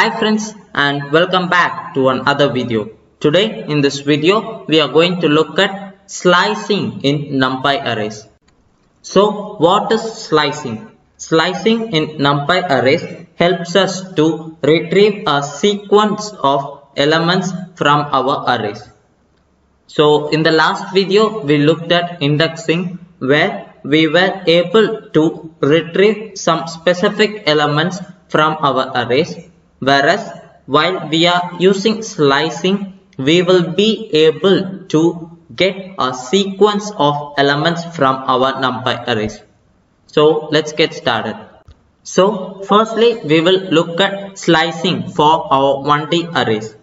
Hi friends, and welcome back to another video. Today in this video we are going to look at slicing in Numpy arrays. So what is slicing? Slicing in Numpy arrays helps us to retrieve a sequence of elements from our arrays. So in the last video we looked at indexing, where we were able to retrieve some specific elements from our arrays, whereas while we are using slicing we will be able to get a sequence of elements from our Numpy arrays. So let's get started. So firstly we will look at slicing for our 1D arrays.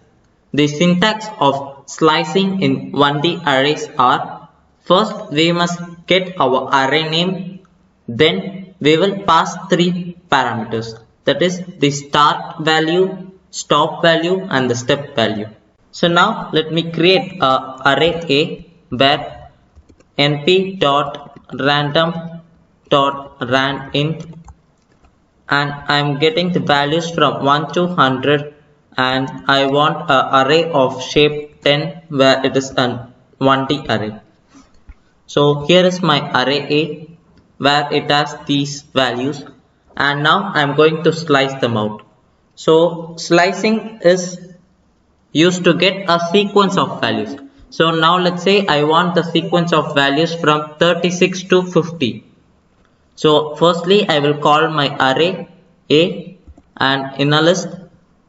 The syntax of slicing in 1D arrays are: first we must get our array name, then we will pass three parameters, that is the start value, stop value and the step value. So now let me create a array A where np.random.randint, and I am getting the values from 1 to 100, and I want an array of shape 10 where it is an 1D array. So here is my array A where it has these values, and now I am going to slice them out. So slicing is used to get a sequence of values. So now let's say I want the sequence of values from 36 to 50. So firstly I will call my array A, and in a list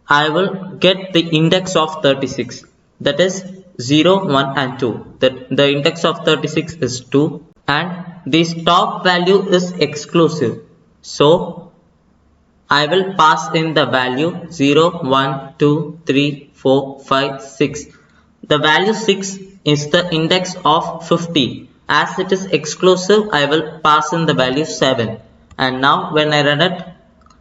I will get the index of 36, that is 0, 1 and 2. The index of 36 is 2, and the stop value is exclusive. So I will pass in the value 0, 1, 2, 3, 4, 5, 6. The value 6 is the index of 50. As it is exclusive, I will pass in the value 7. And now when I run it,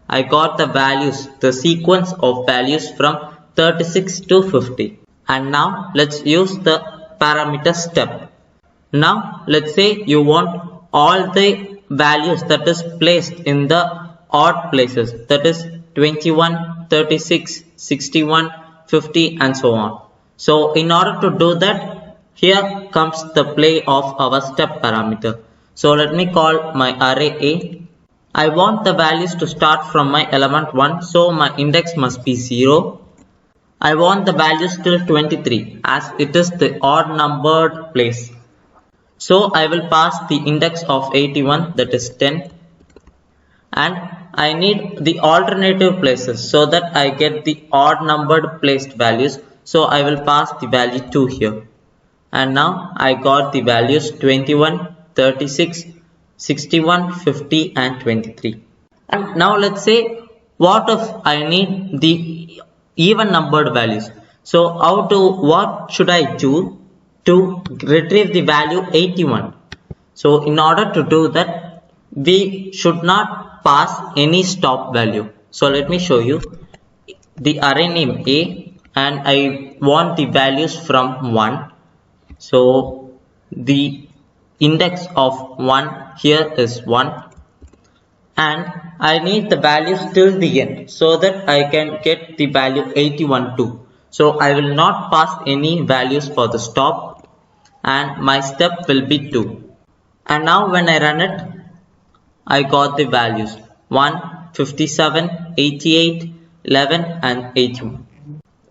I got the values, the sequence of values from 36 to 50. And now let's use the parameter step. Now let's say you want all the values that is placed in the odd places, that is 21, 36, 61, 50 and so on. So in order to do that, here comes the play of our step parameter. So let me call my array A. I want the values to start from my element 1, so my index must be 0. I want the values till 23 as it is the odd numbered place. So I will pass the index of 81, that is 10. And I need the alternative places so that I get the odd numbered placed values. So I will pass the value 2 here. And now I got the values 21, 36, 61, 50 and 23. And now let's say what if I need the even numbered values? So what should I do to retrieve the value 81? So in order to do that, we should not pass any stop value. So let me show you the array name A, and I want the values from 1. So the index of 1 here is 1, and I need the values till the end so that I can get the value 81 too. So I will not pass any values for the stop, and my step will be 2. And now when I run it, I got the values 1, 57, 88, 11 and 81.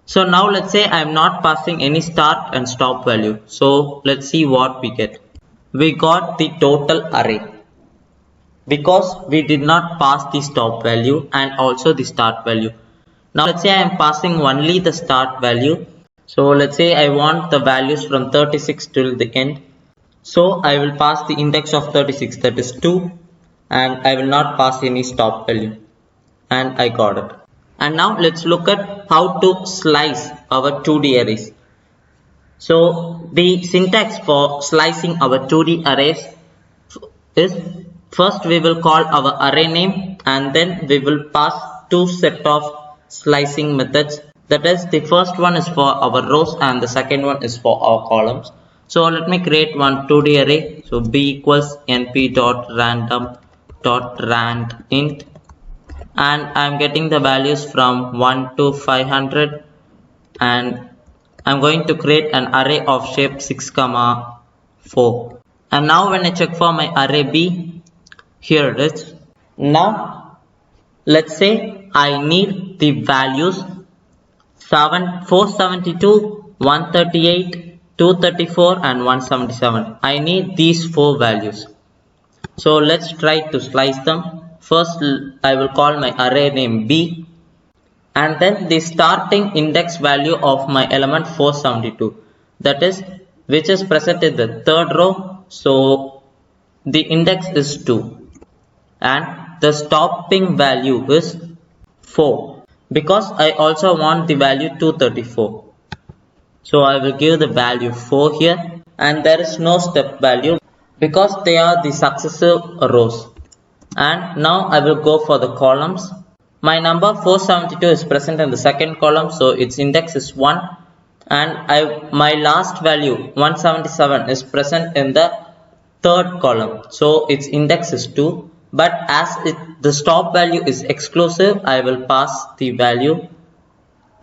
So now let's say I am not passing any start and stop value. So let's see what we get. We got the total array because we did not pass the stop value and also the start value. Now let's say I am passing only the start value. So let's say I want the values from 36 till the end. So I will pass the index of 36, that is 2, and I will not pass any stop value, and I got it. And now let's look at how to slice our 2D arrays. So the syntax for slicing our 2D arrays is: first we will call our array name, and then we will pass two set of slicing methods. That is, the first one is for our rows and the second one is for our columns. So let me create one 2D array. So b equals np.random.randint, and I'm getting the values from 1 to 500, and I'm going to create an array of shape 6, 4. And now when I check for my array B, here it is. Now let's say I need the values 472, 138, 234 and 177. I need these 4 values. So let's try to slice them. First I will call my array name B, and then the starting index value of my element 472, that is which is present in the third row. So the index is 2 and the stopping value is 4, because I also want the value 234. So I will give the value 4 here, and there is no step value because they are the successive rows. And now I will go for the columns. My number 472 is present in the second column, so its index is 1, and my last value 177 is present in the third column, so its index is 2. But as the stop value is exclusive, I will pass the value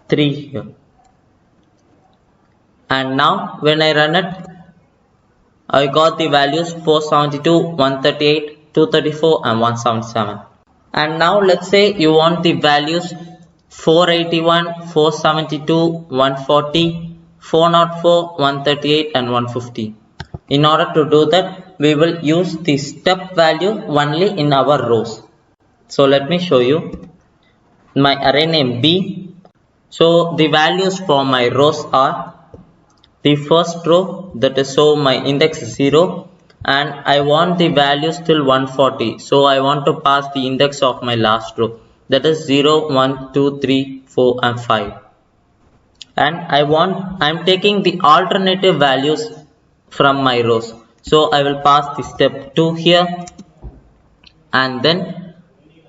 3 here. And now when I run it, I got the values 472, 138, 234 and 177. And now let's say you want the values 481, 472, 140, 404, 138 and 150. In order to do that, we will use the step value only in our rows. So let me show you my array name B. So the values for my rows are the first row, that is, so my index is 0, and I want the values till 140, so I want to pass the index of my last row, that is 0, 1, 2, 3, 4 and 5. And I'm taking the alternative values from my rows, so I will pass the step 2 here. And then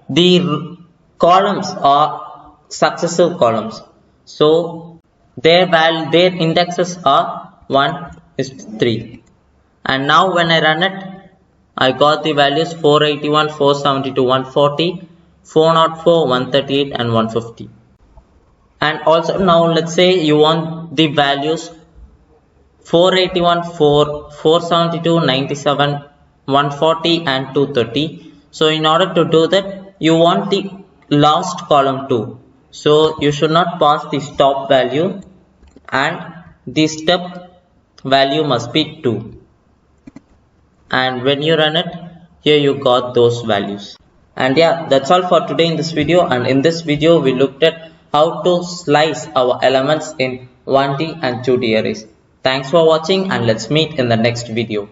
the columns are successive columns, so their indexes are 1 is 3. And now when I run it, I got the values 481, 472, 140, 404, 138 and 150. And also now let's say you want the values 481, 472, 97, 140 and 230. So in order to do that, you want the last column too. So you should not pass the stop value, and the step value must be 2. And when you run it, here you got those values. And yeah, that's all for today in this video. And in this video we looked at how to slice our elements in 1D and 2D arrays. Thanks for watching, and let's meet in the next video.